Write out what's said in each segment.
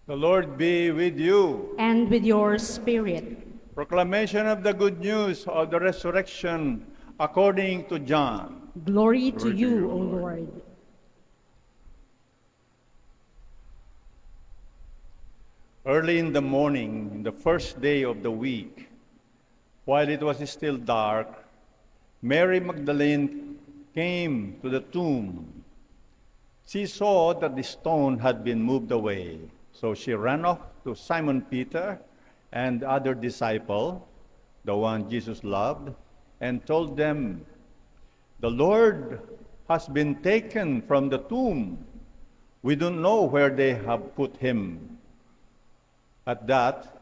The Lord be with you. And with your spirit. Proclamation of the good news of the resurrection according to John. Glory to you, O Lord. Early in the morning, the first day of the week, while it was still dark, Mary Magdalene came to the tomb. She saw that the stone had been moved away. So she ran off to Simon Peter and the other disciple, the one Jesus loved, and told them, "The Lord has been taken from the tomb. We don't know where they have put him." At that,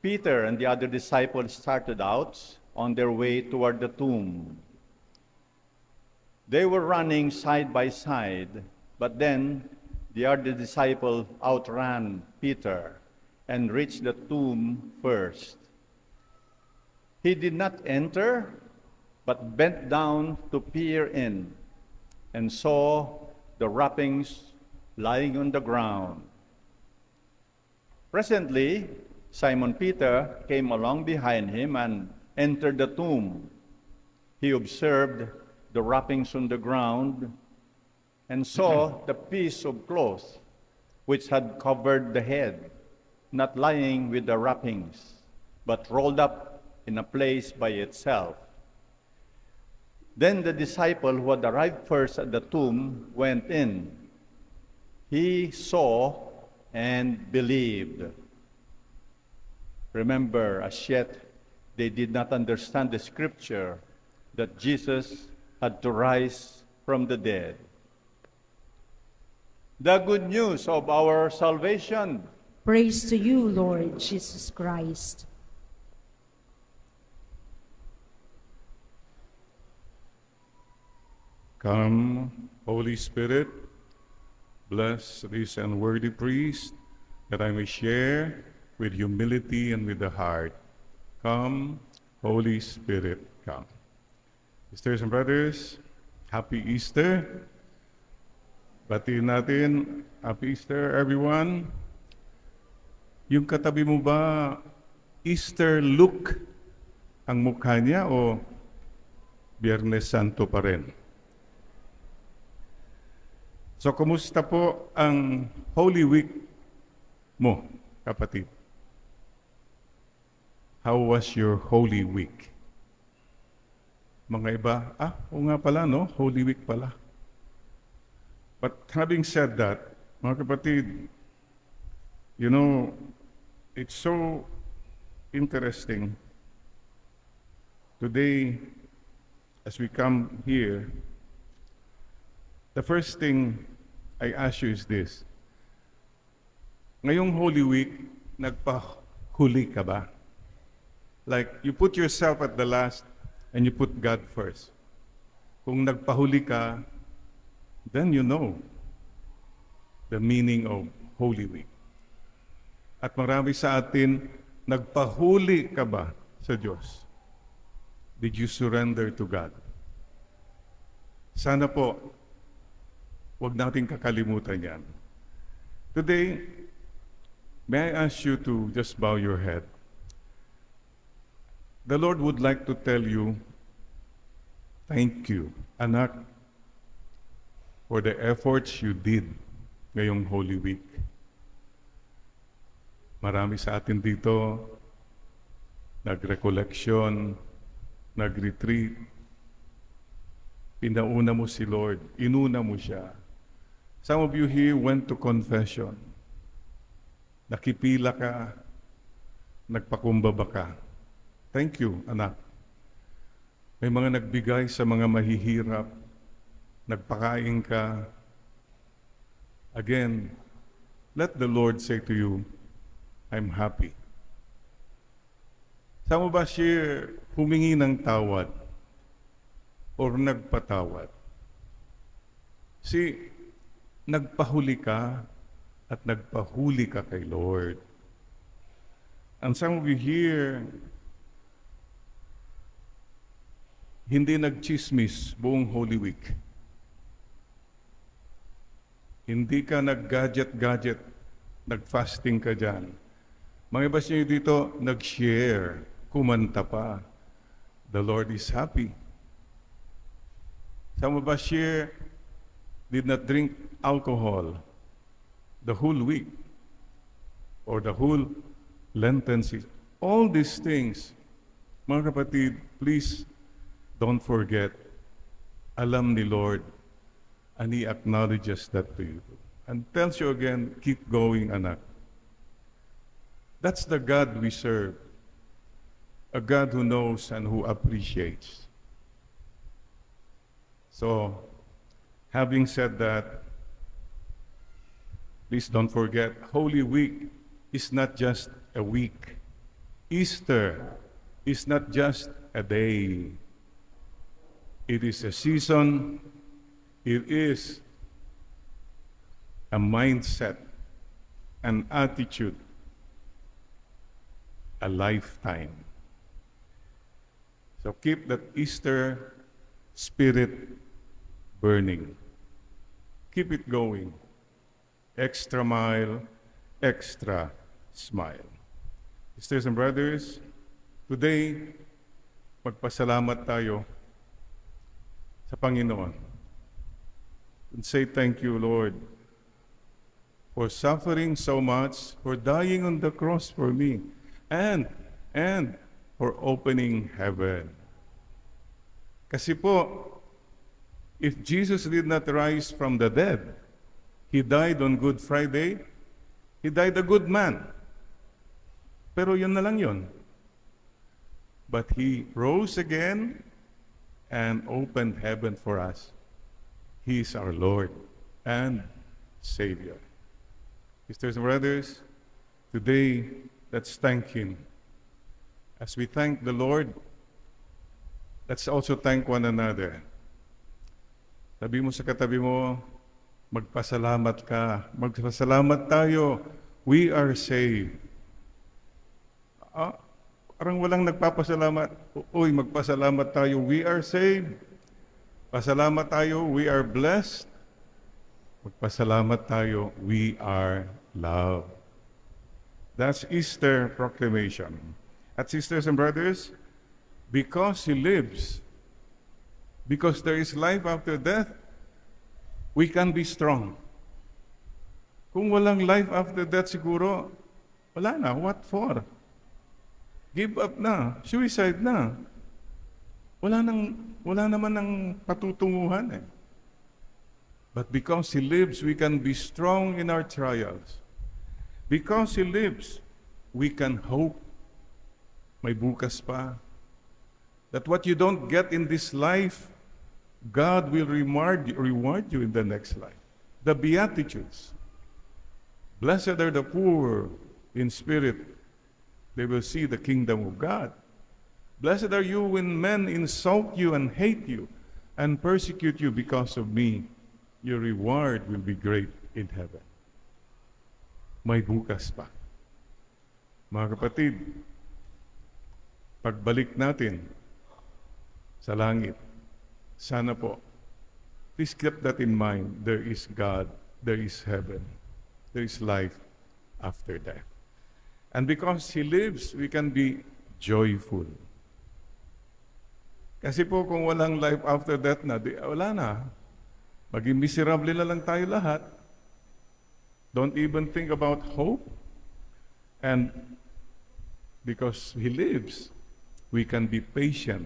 Peter and the other disciples started out on their way toward the tomb. They were running side by side, but then the other disciple outran Peter and reached the tomb first. He did not enter, but bent down to peer in and saw the wrappings lying on the ground. Presently, Simon Peter came along behind him and entered the tomb. He observed the wrappings on the ground and saw the piece of cloth which had covered the head, not lying with the wrappings, but rolled up in a place by itself. Then the disciple who had arrived first at the tomb went in. He saw and believed. Remember, as yet, they did not understand the scripture that Jesus had to rise from the dead. The good news of our salvation. Praise to you, Lord Jesus Christ. Come, Holy Spirit, bless this unworthy priest, that I may share with humility and with the heart. Come, Holy Spirit, come. Sisters and brothers, Happy Easter. Batiin natin, Happy Easter, everyone. Yung katabi mo ba, Easter look ang mukha niya o Biyernes Santo pa rin? So, kumusta po ang Holy Week mo, kapatid? How was your Holy Week? Mga iba, oo nga pala, no? Holy Week pala. But having said that, mga kapatid, you know, it's so interesting. Today, as we come here, the first thing I ask you is this. Ngayong Holy Week, nagpahuli ka ba? Like, you put yourself at the last and you put God first. Kung nagpahuli ka, then you know the meaning of Holy Week. At marami sa atin, nagpahuli ka ba sa Diyos? Did you surrender to God? Sana po, huwag natin kakalimutan yan. Today, may I ask you to just bow your head? The Lord would like to tell you, thank you, anak, for the efforts you did ngayong Holy Week. Marami sa atin dito, nag-recollection, nag-retreat. Pinauna mo si Lord, inuna mo siya. Some of you here went to confession. Nakipila ka, nagpakumbaba ka. Thank you, anak. May mga nagbigay sa mga mahihirap, nagpakain ka. Again, let the Lord say to you, I'm happy. Saan mo ba siya humingi ng tawad or nagpatawad? See, nagpahuli ka at nagpahuli ka kay Lord. And some of you here, hindi nagchismis buong Holy Week. Hindi ka nag-gadget-gadget nag-fasting ka dyan. Mga iba nyo dito, nag-share, kumanta pa. The Lord is happy. Some of us here did not drink alcohol the whole week or the whole Lenten season. All these things, mga kapatid, please don't forget, alam ni Lord, and He acknowledges that to you. And tells you again, keep going, anak. That's the God we serve. A God who knows and who appreciates. So, having said that, please don't forget, Holy Week is not just a week. Easter is not just a day. It is a season. It is a mindset, an attitude, a lifetime. So keep that Easter spirit burning. Keep it going. Extra mile, extra smile. Sisters and brothers, today, magpasalamat tayo sa Panginoon. And say thank you, Lord, for suffering so much, for dying on the cross for me, and for opening heaven. Kasi po, if Jesus did not rise from the dead, He died on Good Friday, He died a good man. Pero yun na lang yun. But He rose again and opened heaven for us. He is our Lord and Savior. Sisters and brothers, today, let's thank Him. As we thank the Lord, let's also thank one another. Sabi mo sa katabi mo, magpasalamat ka. Magpasalamat tayo. We are saved. Parang walang nagpapasalamat. Uy, magpasalamat tayo. We are saved. Pasalamat tayo. We are blessed. Magpasalamat tayo. We are loved. That's Easter proclamation. At sisters and brothers, because He lives, because there is life after death, we can be strong. Kung walang life after death siguro, wala na. What for? Give up na. Suicide na. Wala naman ng patutunguhan eh. But because He lives, we can be strong in our trials. Because He lives, we can hope. May bukas pa. That what you don't get in this life, God will reward you in the next life. The Beatitudes. Blessed are the poor in spirit. They will see the kingdom of God. Blessed are you when men insult you and hate you and persecute you because of me. Your reward will be great in heaven. May bukas pa. Mga kapatid, pagbalik natin sa langit, sana po, please keep that in mind. There is God, there is heaven, there is life after death. And because He lives, we can be joyful. Kasi po kung walang life after death na, wala na. Maging miserable na lang tayo lahat. Don't even think about hope. And because He lives, we can be patient.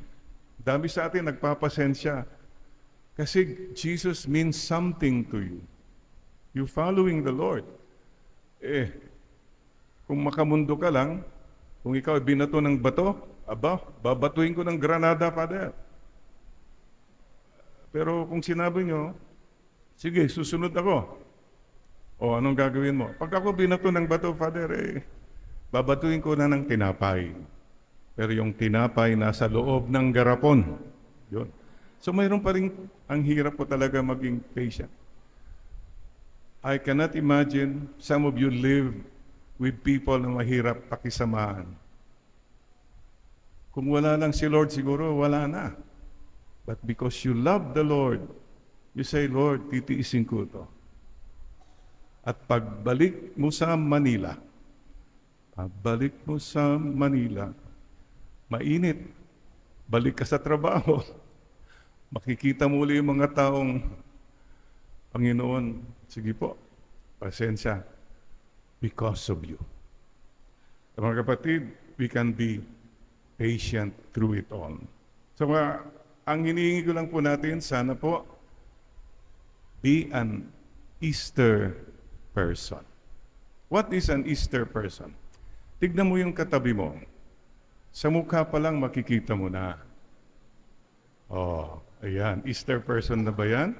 Dami sa atin nagpapasensya. Kasi Jesus means something to you. You following the Lord. Kung makamundo ka lang, kung ikaw binato ng bato, babatuin ko ng granada, Father. Pero kung sinabi nyo, sige, susunod ako. O anong gagawin mo? Pag ako binato ng bato, Father, babatuin ko na ng tinapay. Pero yung tinapay nasa loob ng garapon. Yun. So mayroon pa rin, ang hirap po talaga maging patient. I cannot imagine some of you live with people na mahirap pakisamahan. Kung wala lang si Lord, siguro wala na. But because you love the Lord, you say, Lord, titiisin ko to. At pagbalik mo sa Manila, mainit, balik ka sa trabaho, makikita mo ulit yung mga taong, Panginoon, sige po, pasensya, because of you. Mga kapatid, we can be patient through it all. So, ang hinihingi ko lang po natin, sana po, be an Easter person. What is an Easter person? Tignan mo yung katabi mo. Sa mukha pa lang makikita mo na. Oh, ayan. Easter person na ba yan?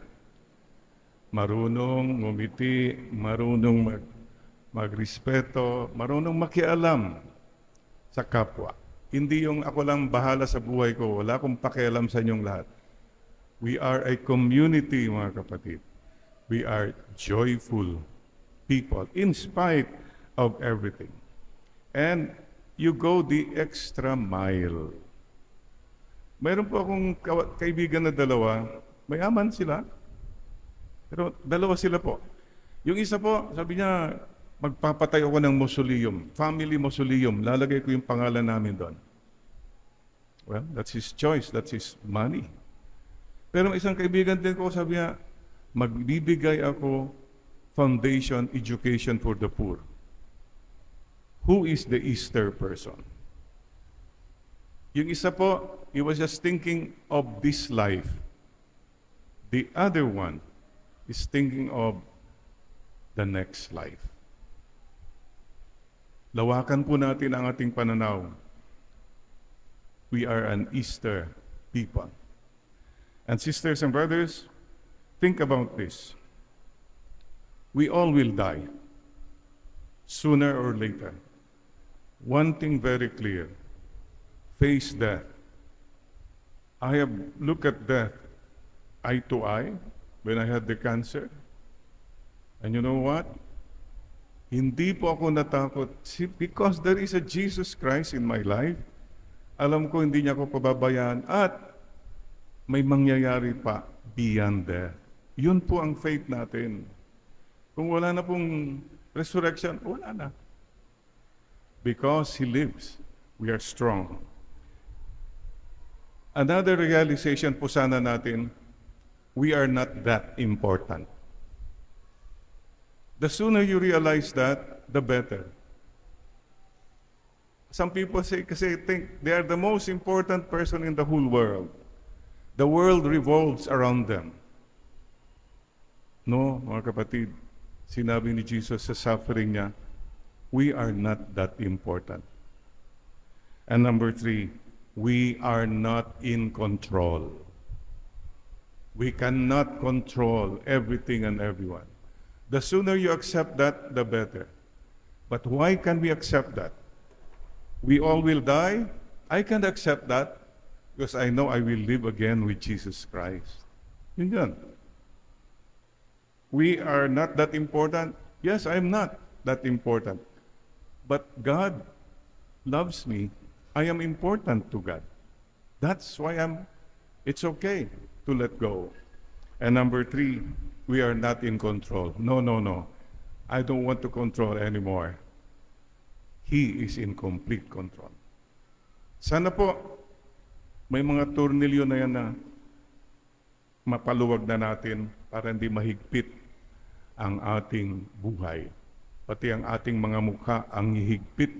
Marunong ngumiti, marunong magrespeto, marunong makialam sa kapwa. Hindi yung ako lang bahala sa buhay ko, wala akong pakialam sa inyong lahat. We are a community, mga kapatid. We are joyful people in spite of everything. And you go the extra mile. Mayroon po akong kaibigan na dalawa, mayaman sila, pero dalawa sila po. Yung isa po, sabi niya, magpapatay ako ng mausoleum, family mausoleum, lalagay ko yung pangalan namin doon. Well, that's his choice, that's his money. Pero isang kaibigan din ko, sabi niya, magbibigay ako foundation education for the poor. Who is the Easter person? Yung isa po, he was just thinking of this life. The other one is thinking of the next life. Lawakan po natin ang ating pananaw. We are an Easter people. And sisters and brothers, think about this. We all will die, sooner or later. One thing very clear, face death. I have looked at death eye to eye when I had the cancer. And you know what? Hindi po ako natakot because there is a Jesus Christ in my life. Alam ko hindi niya ako pababayaan at may mangyayari pa beyond death. Yun po ang faith natin. Kung wala na pong resurrection, wala na. Because He lives, we are strong. Another realization po sana natin, we are not that important. The sooner you realize that, the better. Some people think they are the most important person in the whole world. The world revolves around them. No, mga kapatid, sinabi ni Jesus sa suffering niya, we are not that important. And number 3, we are not in control. We cannot control everything and everyone. The sooner you accept that, the better. But why can we accept that? We all will die. I can accept that because I know I will live again with Jesus Christ. Yun yun. We are not that important. Yes, I'm not that important. But God loves me. I am important to God. That's why it's okay to let go. And number 3, we are not in control. No. I don't want to control anymore. He is in complete control. Sana po, may mga tornilyo na yan na mapaluwag na natin para hindi mahigpit ang ating buhay. Pati ang ating mga mukha ang hihigpit,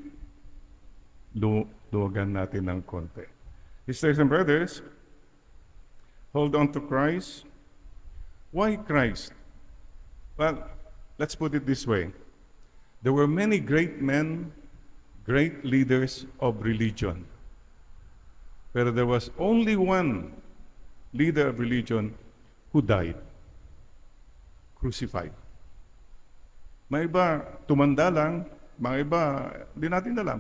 luwagan natin ng konti. Sisters and brothers, hold on to Christ. Why Christ? Well, let's put it this way. There were many great men, great leaders of religion. Pero there was only one leader of religion who died, crucified. May iba, tumanda lang, mga iba, hindi natin alam.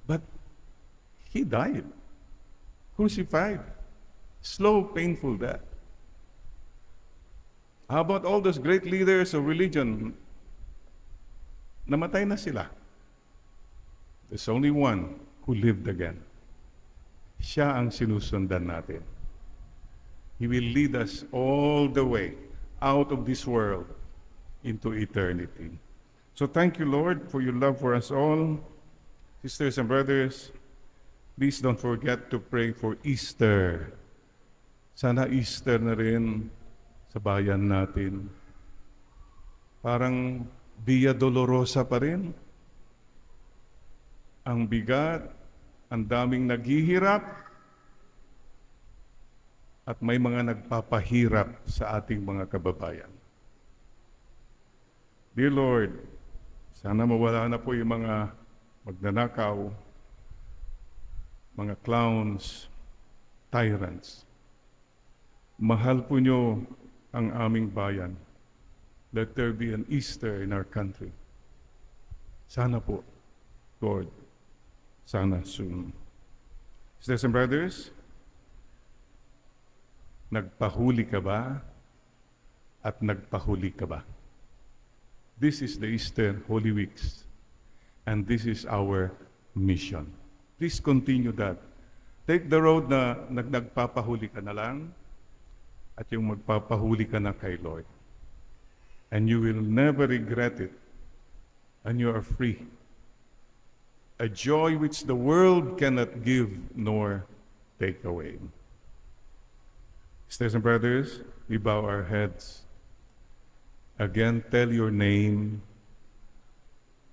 But he died, crucified, slow, painful death. How about all those great leaders of religion? Namatay na sila. There's only one who lived again. Siya ang sinusundan natin. He will lead us all the way out of this world into eternity. So thank you, Lord, for your love for us all. Sisters and brothers, please don't forget to pray for Easter. Sana Easter na rin sa bayan natin. Parang Via Dolorosa pa rin. Ang bigat, ang daming naghihirap, at may mga nagpapahirap sa ating mga kababayan. Dear Lord, sana mawala na po yung mga magnanakaw, mga clowns, tyrants. Mahal po nyo ang aming bayan. Let there be an Easter in our country. Sana po, Lord, sana soon. Sisters and brothers, nagpahuli ka ba at nagpahuli ka ba? This is the Easter Holy Weeks, and this is our mission. Please continue that. Take the road na nagpapahuli ka na lang at yung magpapahuli ka na kay Lord. And you will never regret it, and you are free. A joy which the world cannot give nor take away. Sisters and brothers, we bow our heads. Again, tell your name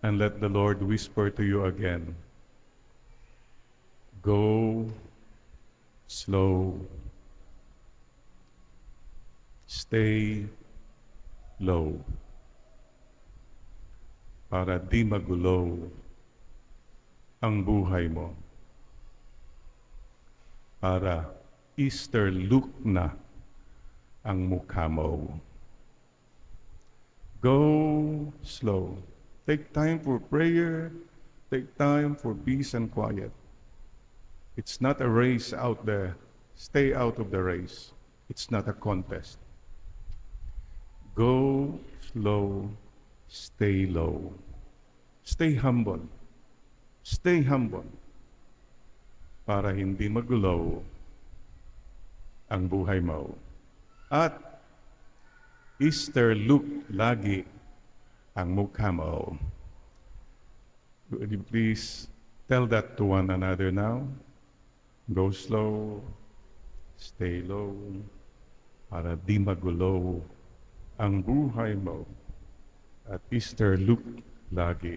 and let the Lord whisper to you again. Go slow. Stay low. Para di magulo ang buhay mo. Para Easter look na ang mukha mo. Go slow. Take time for prayer. Take time for peace and quiet. It's not a race out there. Stay out of the race. It's not a contest. Go slow. Stay low. Stay humble. Stay humble. Para hindi magulo ang buhay mo. At Easter look lagi ang mukha mo. Would you please tell that to one another now? Go slow, stay low, para di magulo ang buhay mo. At Easter look lagi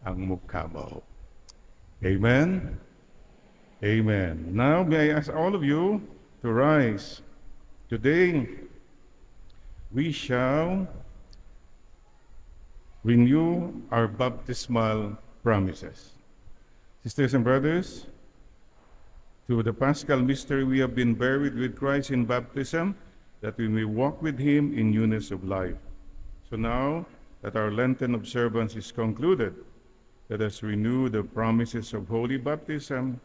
ang mukha mo. Amen? Amen. Now may I ask all of you to rise. Today, we shall renew our baptismal promises. Sisters and brothers, through the Paschal mystery, we have been buried with Christ in baptism, that we may walk with him in newness of life. So now that our Lenten observance is concluded, let us renew the promises of holy baptism,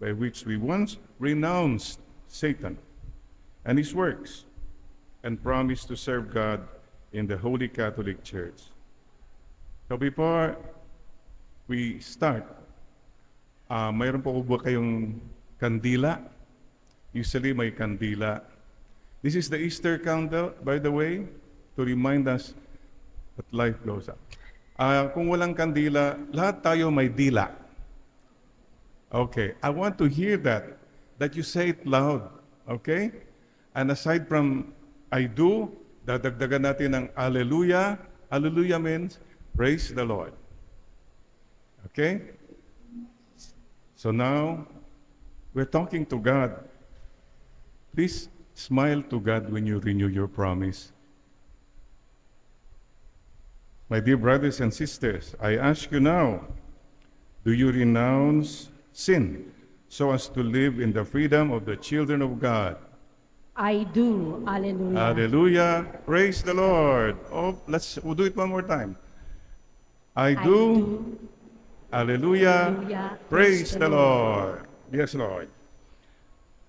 by which we once renounced Satan and his works, and promise to serve God in the Holy Catholic Church. So before we start, mayroon po ba kayong kandila? Usually may kandila. This is the Easter candle, by the way, to remind us that life goes up. Kung walang kandila, lahat tayo may dila. Okay, I want to hear that you say it loud, okay? And aside from I do, dadagdagan natin ng Alleluia. Alleluia means praise the Lord. Okay? So now, we're talking to God. Please smile to God when you renew your promise. My dear brothers and sisters, I ask you now, do you renounce sin so as to live in the freedom of the children of God? I do. Hallelujah. Hallelujah. Praise the Lord. Oh, we'll do it one more time. I do. Hallelujah. Hallelujah. Praise the Lord. Yes, Lord.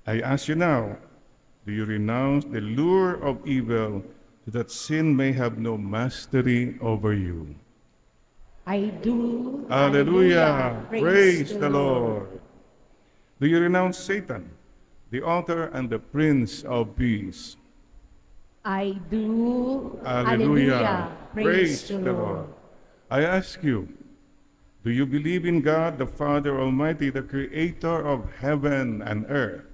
I ask you now, do you renounce the lure of evil so that sin may have no mastery over you? I do. Hallelujah. Praise the Lord. Do you renounce Satan, the author and the prince of peace? I do. Hallelujah. Praise the Lord. I ask you, do you believe in God, the Father Almighty, the Creator of heaven and earth?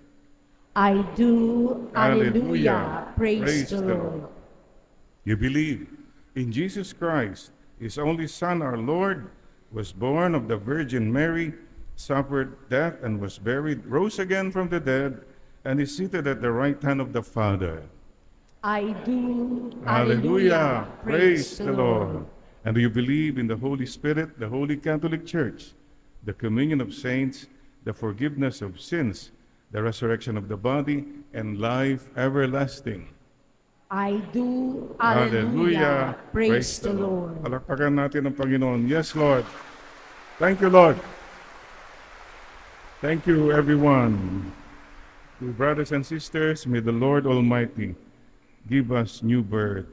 I do. Hallelujah. Hallelujah. Praise the Lord. You believe in Jesus Christ, His only Son, our Lord, was born of the Virgin Mary, suffered death and was buried, rose again from the dead, and is seated at the right hand of the Father. I do. Hallelujah. Praise the Lord. And do you believe in the Holy Spirit, the Holy Catholic Church, the communion of saints, the forgiveness of sins, the resurrection of the body, and life everlasting? I do. Hallelujah. Praise the Lord. Palakpakan natin ang Panginoon. Yes, Lord. Thank you, Lord. Thank you, everyone. To brothers and sisters, may the Lord Almighty give us new birth,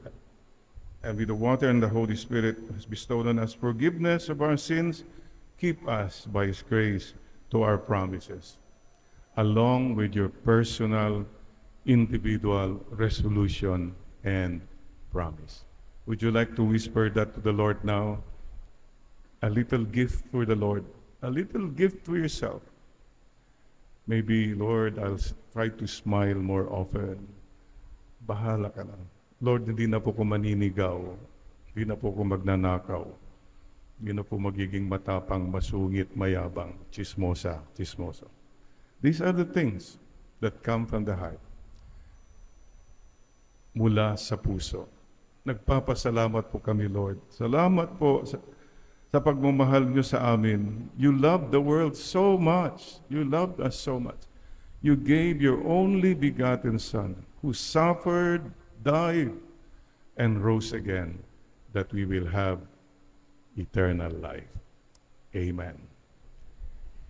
and with the water and the Holy Spirit has bestowed on us forgiveness of our sins, keep us by His grace to our promises, along with your personal, individual resolution and promise. Would you like to whisper that to the Lord now? A little gift for the Lord, a little gift to yourself. Maybe, Lord, I'll try to smile more often. Bahala ka na. Lord, hindi na po ko maninigaw. Hindi na po ko magnanakaw. Hindi na po magiging matapang, masungit, mayabang, chismosa, chismoso. These are the things that come from the heart. Mula sa puso. Nagpapasalamat po kami, Lord. Salamat po sa pagmamahal niyo sa amin. You loved the world so much. You loved us so much. You gave your only begotten Son, who suffered, died, and rose again, that we will have eternal life. Amen.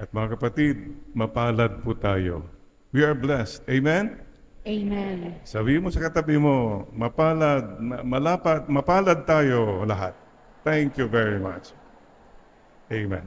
At mga kapatid, mapalad po tayo. We are blessed. Amen? Amen. Sabi mo sa katabi mo, mapalad tayo lahat. Thank you very much. Amen.